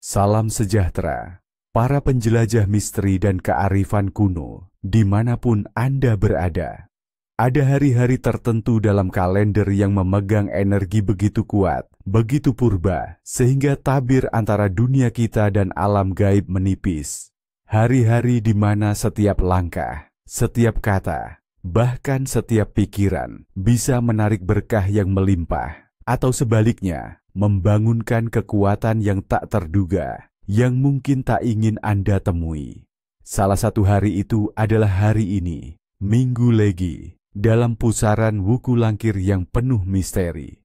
Salam sejahtera, para penjelajah misteri dan kearifan kuno, dimanapun Anda berada. Ada hari-hari tertentu dalam kalender yang memegang energi begitu kuat, begitu purba, sehingga tabir antara dunia kita dan alam gaib menipis. Hari-hari di mana setiap langkah, setiap kata, bahkan setiap pikiran bisa menarik berkah yang melimpah, atau sebaliknya, membangunkan kekuatan yang tak terduga, yang mungkin tak ingin Anda temui. Salah satu hari itu adalah hari ini, Minggu Legi, dalam pusaran wuku langkir yang penuh misteri.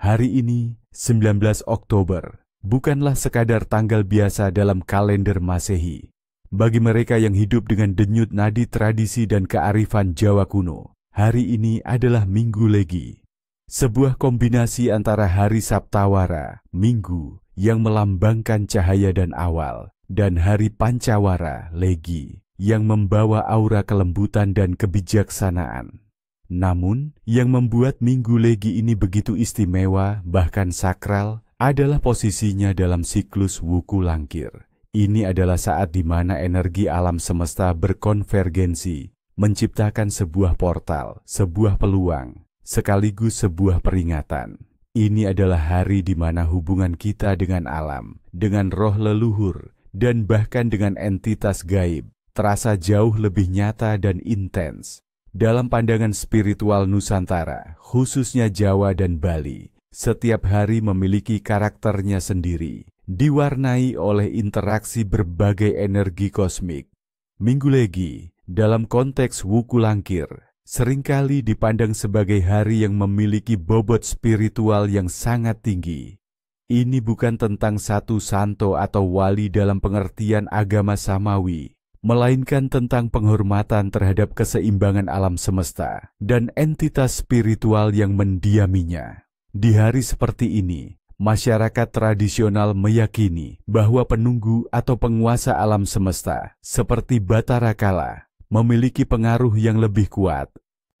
Hari ini, 19 Oktober, bukanlah sekadar tanggal biasa dalam kalender Masehi. Bagi mereka yang hidup dengan denyut nadi tradisi dan kearifan Jawa kuno, hari ini adalah Minggu Legi. Sebuah kombinasi antara hari Saptawara, Minggu, yang melambangkan cahaya dan awal, dan hari Pancawara, Legi, yang membawa aura kelembutan dan kebijaksanaan. Namun, yang membuat Minggu Legi ini begitu istimewa, bahkan sakral, adalah posisinya dalam siklus wuku langkir. Ini adalah saat di mana energi alam semesta berkonvergensi, menciptakan sebuah portal, sebuah peluang, sekaligus sebuah peringatan. Ini adalah hari di mana hubungan kita dengan alam, dengan roh leluhur, dan bahkan dengan entitas gaib, terasa jauh lebih nyata dan intens. Dalam pandangan spiritual Nusantara, khususnya Jawa dan Bali, setiap hari memiliki karakternya sendiri, diwarnai oleh interaksi berbagai energi kosmik. Minggu Legi, dalam konteks wuku langkir, seringkali dipandang sebagai hari yang memiliki bobot spiritual yang sangat tinggi. Ini bukan tentang satu santo atau wali dalam pengertian agama samawi, melainkan tentang penghormatan terhadap keseimbangan alam semesta dan entitas spiritual yang mendiaminya. Di hari seperti ini, masyarakat tradisional meyakini bahwa penunggu atau penguasa alam semesta, seperti Batara Kala, memiliki pengaruh yang lebih kuat.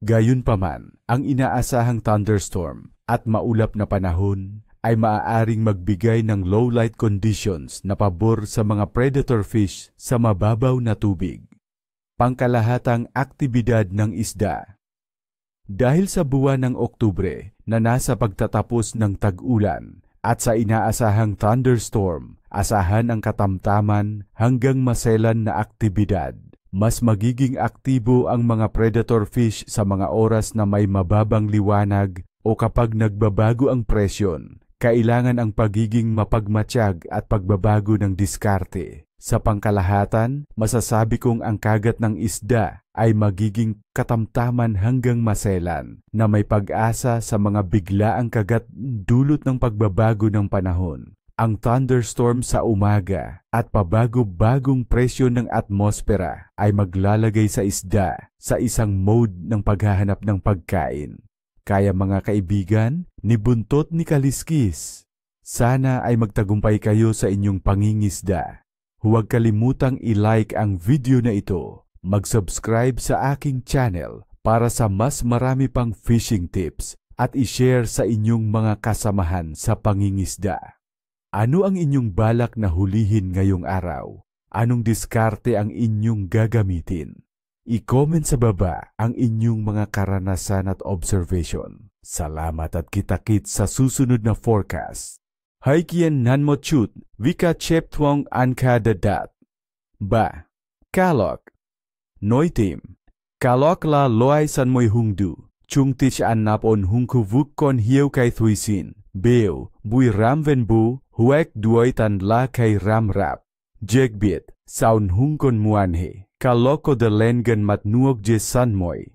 Gayun paman, ang inaasahang thunderstorm at maulap na panahon ay maaaring magbigay ng low light conditions na pabor sa mga predator fish sa mababaw na tubig. Pangkalahatang aktibidad ng isda. Dahil sa buwan ng Oktubre na nasa pagtatapos ng tag-ulan at sa inaasahang thunderstorm, asahan ang katamtaman hanggang maselan na aktibidad. Mas magiging aktibo ang mga predator fish sa mga oras na may mababang liwanag o kapag nagbabago ang presyon. Kailangan ang pagiging mapagmatsyag at pagbabago ng diskarte. Sa pangkalahatan, masasabi kong ang kagat ng isda ay magiging katamtaman hanggang maselan na may pag-asa sa mga biglaang kagat dulot ng pagbabago ng panahon. Ang thunderstorm sa umaga at pabago-bagong presyon ng atmosfera ay maglalagay sa isda sa isang mode ng paghahanap ng pagkain. Kaya mga kaibigan, ni Buntot ni Kaliskis, sana ay magtagumpay kayo sa inyong pangingisda. Huwag kalimutang i-like ang video na ito, mag-subscribe sa aking channel para sa mas marami pang fishing tips at i-share sa inyong mga kasamahan sa pangingisda. Ano ang inyong balak na hulihin ngayong araw? Anong diskarte ang inyong gagamitin? I-comment sa baba ang inyong mga karanasan at observation. Salamat at kita-kits sa susunod na forecast. Haikien nanmo chut, vika cheptwong anka dadat. Ba, kalok. Noitim, kalok la loay san moy hungdu, chung tich an napon hungku vukkon hieu kay thuisin, beo, bui ramven bu, huek duoy tan la kay ramrap. Jegbit, saun hungkon muanhe. Kaloko de lengan matnuog je sanmoy.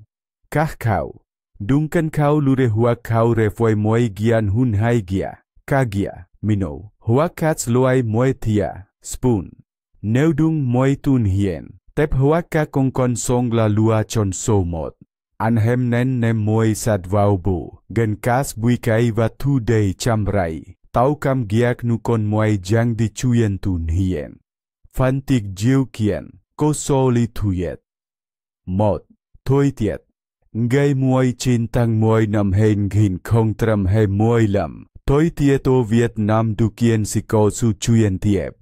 Kah kau. Dungkan kau lure huak kau refoy moy gian hun hai gia. Kagia, mino. Huak kats loay moy tia. Spoon. Neudung moy tun hien. Tep huak ka kongkon song la lua chon somot. Anhem nen nem moy sadvau bu. Gan kas bui kai va tu day chamrai. Tau kam giak nukon moy jang di chuyen tun hien. Fantik jiu kien. Ko soli tuyet. Một, thôi tiệt. Ngay muôi chintang muôi nam hen ghin không tram he muôi lam. Thôi tieto Việt Nam du kien si ko su chuyen tiep.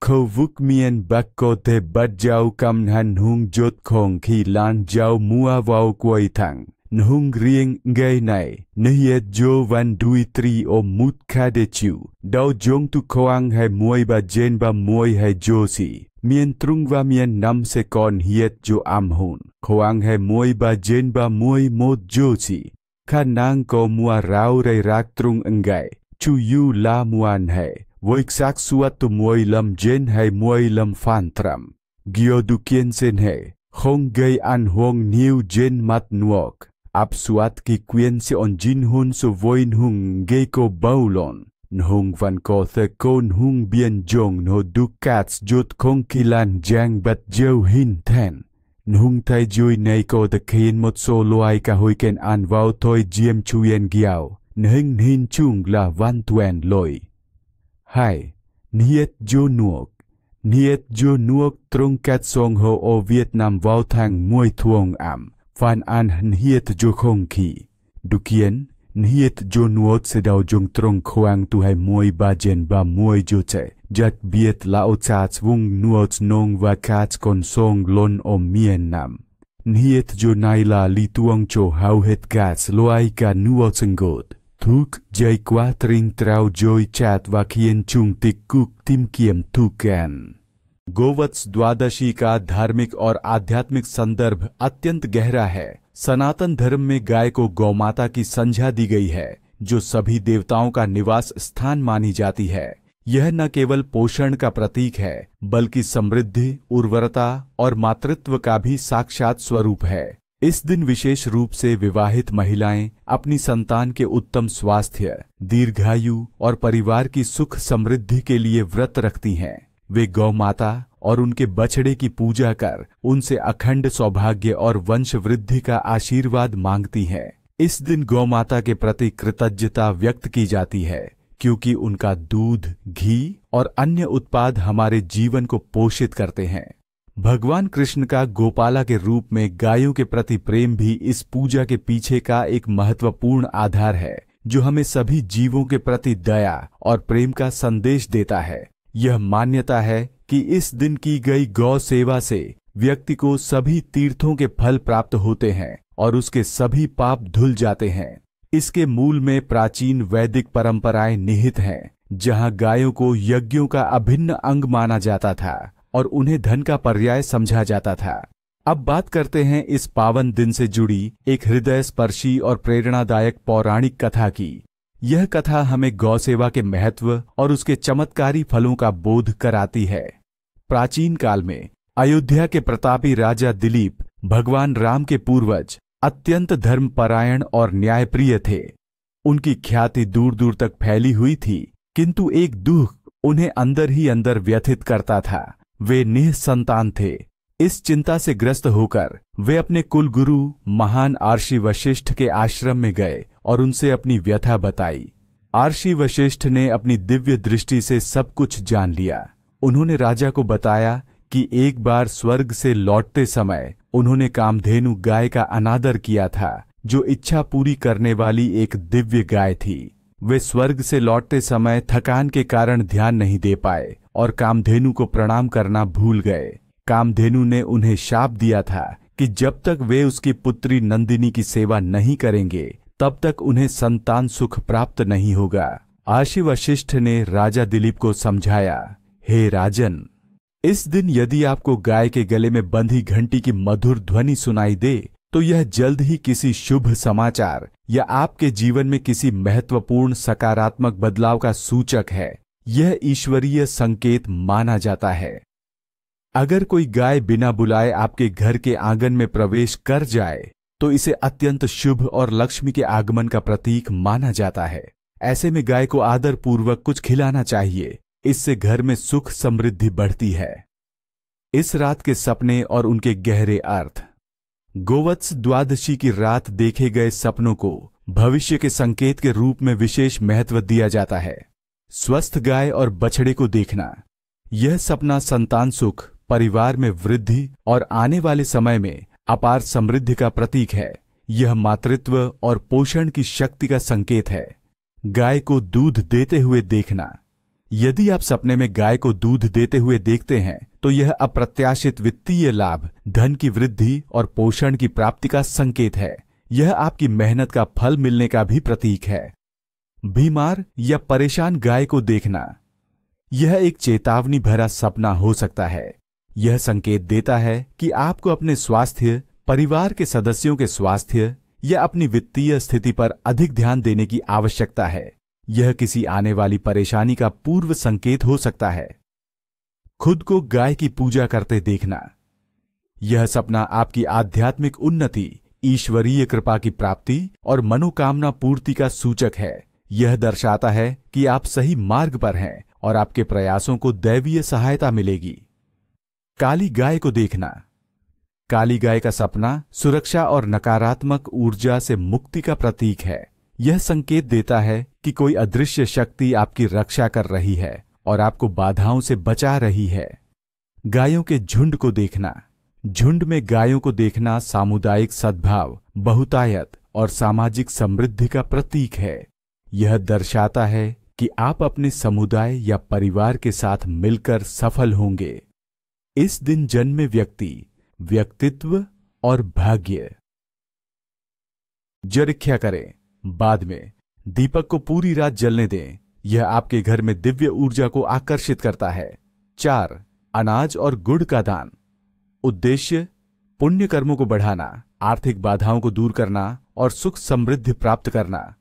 Khâu vuk mien bak cô te bát giao cam hành hung jốt khong khi lan giao mua vào quay thẳng. Nhung riêng ngay này, nhiet jo van dui tri o mut khade chiu, đau jong tu khoang hai muoi ba jen ba muoi hai josi, mien trung va mien nam se kon hiet jo am hun, khoang hai muoi ba jen ba muoi mod josi, khả năng ko mua rau rai rak trung engai, chu yu la muan hai, voi sak suat tu muoi lam jen hai muoi lam fan tram, gio du kien sen hai, không gây an huong niu jen mat nuok. Ap suat ki quyên se on jin hun so voin hung gay ko baulon, nhung van ko the kon hung bien jong no dukats jot kong kilan jang bat jo hin ten. Nhung thay jui nay ko the kien một so loai ka hoi ken an vào thôi jiem chuyen giao, nhung hin chung la van tuen loi. Hai, nhiet jo nuok trong kat song ho o Vietnam vào thang muoi thuong am. Phan an nhiet jo không khí. Dukien, nhiet jo nuot se đào jong trong khoang tu hai muoi ba jen ba muoi jo che. Jat biet lao chats vung nuot nong và kats con song lon o mien nam. Nhiet jo nai la li tuong cho hau het gats loai ka nuot sengot. Thuk jai qua tring trao joi chat và kien chung tik kuk tim kiem thukan. गोवत्स द्वादशी का धार्मिक और आध्यात्मिक संदर्भ अत्यंत गहरा है। सनातन धर्म में गाय को गौमाता की संज्ञा दी गई है, जो सभी देवताओं का निवास स्थान मानी जाती है। यह न केवल पोषण का प्रतीक है, बल्कि समृद्धि, उर्वरता और मातृत्व का भी साक्षात स्वरूप है। इस दिन विशेष रूप से विवाहित महिलाएं अपनी संतान के उत्तम स्वास्थ्य, दीर्घायु और परिवार की सुख समृद्धि के लिए व्रत रखती हैं। वे गौ माता और उनके बछड़े की पूजा कर उनसे अखंड सौभाग्य और वंश वृद्धि का आशीर्वाद मांगती हैं। इस दिन गौ माता के प्रति कृतज्ञता व्यक्त की जाती है, क्योंकि उनका दूध, घी और अन्य उत्पाद हमारे जीवन को पोषित करते हैं। भगवान कृष्ण का गोपाला के रूप में गायों के प्रति प्रेम भी इस पूजा के पीछे का एक महत्वपूर्ण आधार है, जो हमें सभी जीवों के प्रति दया और प्रेम का संदेश देता है। यह मान्यता है कि इस दिन की गई गौ सेवा से व्यक्ति को सभी तीर्थों के फल प्राप्त होते हैं और उसके सभी पाप धुल जाते हैं। इसके मूल में प्राचीन वैदिक परंपराएं निहित हैं, जहां गायों को यज्ञों का अभिन्न अंग माना जाता था और उन्हें धन का पर्याय समझा जाता था। अब बात करते हैं इस पावन दिन से जुड़ी एक हृदय स्पर्शी और प्रेरणादायक पौराणिक कथा की। यह कथा हमें गौ सेवा के महत्व और उसके चमत्कारी फलों का बोध कराती है। प्राचीन काल में अयोध्या के प्रतापी राजा दिलीप भगवान राम के पूर्वज अत्यंत धर्मपरायण और न्यायप्रिय थे। उनकी ख्याति दूर दूर तक फैली हुई थी, किंतु एक दुख उन्हें अंदर ही अंदर व्यथित करता था। वे निःसंतान थे। इस चिंता से ग्रस्त होकर वे अपने कुलगुरु महान आर्षि वशिष्ठ के आश्रम में गए और उनसे अपनी व्यथा बताई। आर्षि वशिष्ठ ने अपनी दिव्य दृष्टि से सब कुछ जान लिया। उन्होंने राजा को बताया कि एक बार स्वर्ग से लौटते समय उन्होंने कामधेनु गाय का अनादर किया था, जो इच्छा पूरी करने वाली एक दिव्य गाय थी। वे स्वर्ग से लौटते समय थकान के कारण ध्यान नहीं दे पाए और कामधेनु को प्रणाम करना भूल गए। कामधेनु ने उन्हें शाप दिया था कि जब तक वे उसकी पुत्री नंदिनी की सेवा नहीं करेंगे, तब तक उन्हें संतान सुख प्राप्त नहीं होगा। आर्षि वशिष्ठ ने राजा दिलीप को समझाया, हे राजन, इस दिन यदि आपको गाय के गले में बंधी घंटी की मधुर ध्वनि सुनाई दे, तो यह जल्द ही किसी शुभ समाचार या आपके जीवन में किसी महत्वपूर्ण सकारात्मक बदलाव का सूचक है। यह ईश्वरीय संकेत माना जाता है। अगर कोई गाय बिना बुलाए आपके घर के आंगन में प्रवेश कर जाए, तो इसे अत्यंत शुभ और लक्ष्मी के आगमन का प्रतीक माना जाता है। ऐसे में गाय को आदर पूर्वक कुछ खिलाना चाहिए। इससे घर में सुख समृद्धि बढ़ती है। इस रात के सपने और उनके गहरे अर्थ। गोवत्स द्वादशी की रात देखे गए सपनों को भविष्य के संकेत के रूप में विशेष महत्व दिया जाता है। स्वस्थ गाय और बछड़े को देखना, यह सपना संतान सुख, परिवार में वृद्धि और आने वाले समय में अपार समृद्धि का प्रतीक है। यह मातृत्व और पोषण की शक्ति का संकेत है। गाय को दूध देते हुए देखना, यदि आप सपने में गाय को दूध देते हुए देखते हैं तो यह अप्रत्याशित वित्तीय लाभ, धन की वृद्धि और पोषण की प्राप्ति का संकेत है। यह आपकी मेहनत का फल मिलने का भी प्रतीक है। बीमार या परेशान गाय को देखना, यह एक चेतावनी भरा सपना हो सकता है। यह संकेत देता है कि आपको अपने स्वास्थ्य, परिवार के सदस्यों के स्वास्थ्य या अपनी वित्तीय स्थिति पर अधिक ध्यान देने की आवश्यकता है। यह किसी आने वाली परेशानी का पूर्व संकेत हो सकता है। खुद को गाय की पूजा करते देखना, यह सपना आपकी आध्यात्मिक उन्नति, ईश्वरीय कृपा की प्राप्ति और मनोकामना पूर्ति का सूचक है। यह दर्शाता है कि आप सही मार्ग पर हैं और आपके प्रयासों को दैवीय सहायता मिलेगी। काली गाय को देखना, काली गाय का सपना सुरक्षा और नकारात्मक ऊर्जा से मुक्ति का प्रतीक है। यह संकेत देता है कि कोई अदृश्य शक्ति आपकी रक्षा कर रही है और आपको बाधाओं से बचा रही है। गायों के झुंड को देखना, झुंड में गायों को देखना सामुदायिक सद्भाव, बहुतायत और सामाजिक समृद्धि का प्रतीक है। यह दर्शाता है कि आप अपने समुदाय या परिवार के साथ मिलकर सफल होंगे। इस दिन जन्मे व्यक्ति, व्यक्तित्व और भाग्य। जरीख्या करें, बाद में दीपक को पूरी रात जलने दें। यह आपके घर में दिव्य ऊर्जा को आकर्षित करता है। 4. अनाज और गुड़ का दान। उद्देश्य, पुण्य कर्मों को बढ़ाना, आर्थिक बाधाओं को दूर करना और सुख समृद्धि प्राप्त करना।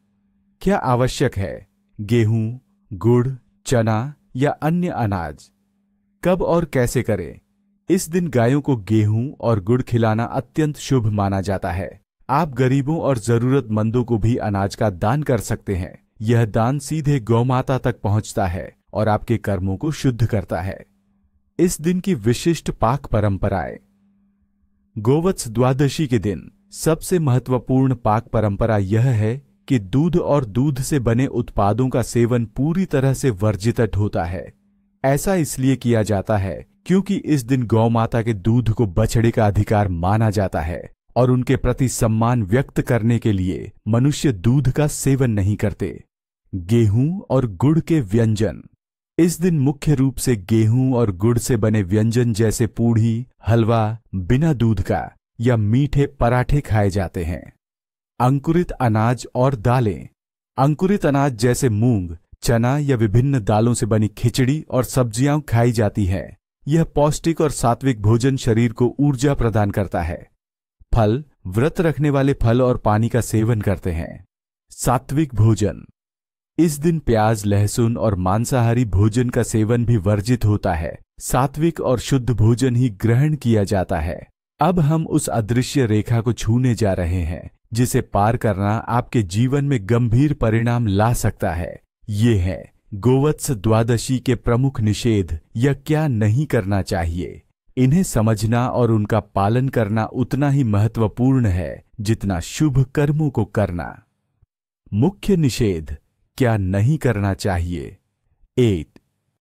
क्या आवश्यक है? गेहूं, गुड़, चना या अन्य अनाज। कब और कैसे करें? इस दिन गायों को गेहूं और गुड़ खिलाना अत्यंत शुभ माना जाता है। आप गरीबों और जरूरतमंदों को भी अनाज का दान कर सकते हैं। यह दान सीधे गौमाता तक पहुंचता है और आपके कर्मों को शुद्ध करता है। इस दिन की विशिष्ट पाक परंपराएं। गोवत्स द्वादशी के दिन सबसे महत्वपूर्ण पाक परंपरा यह है कि दूध और दूध से बने उत्पादों का सेवन पूरी तरह से वर्जित होता है। ऐसा इसलिए किया जाता है क्योंकि इस दिन गौमाता के दूध को बछड़े का अधिकार माना जाता है और उनके प्रति सम्मान व्यक्त करने के लिए मनुष्य दूध का सेवन नहीं करते। गेहूं और गुड़ के व्यंजन। इस दिन मुख्य रूप से गेहूं और गुड़ से बने व्यंजन जैसे पूड़ी, हलवा, बिना दूध का या मीठे पराठे खाए जाते हैं। अंकुरित अनाज और दालें। अंकुरित अनाज जैसे मूंग, चना या विभिन्न दालों से बनी खिचड़ी और सब्जियां खाई जाती हैं। यह पौष्टिक और सात्विक भोजन शरीर को ऊर्जा प्रदान करता है। फल, व्रत रखने वाले फल और पानी का सेवन करते हैं। सात्विक भोजन। इस दिन प्याज, लहसुन और मांसाहारी भोजन का सेवन भी वर्जित होता है। सात्विक और शुद्ध भोजन ही ग्रहण किया जाता है। अब हम उस अदृश्य रेखा को छूने जा रहे हैं जिसे पार करना आपके जीवन में गंभीर परिणाम ला सकता है। ये है गोवत्स द्वादशी के प्रमुख निषेध या क्या नहीं करना चाहिए। इन्हें समझना और उनका पालन करना उतना ही महत्वपूर्ण है जितना शुभ कर्मों को करना। मुख्य निषेध, क्या नहीं करना चाहिए। 8.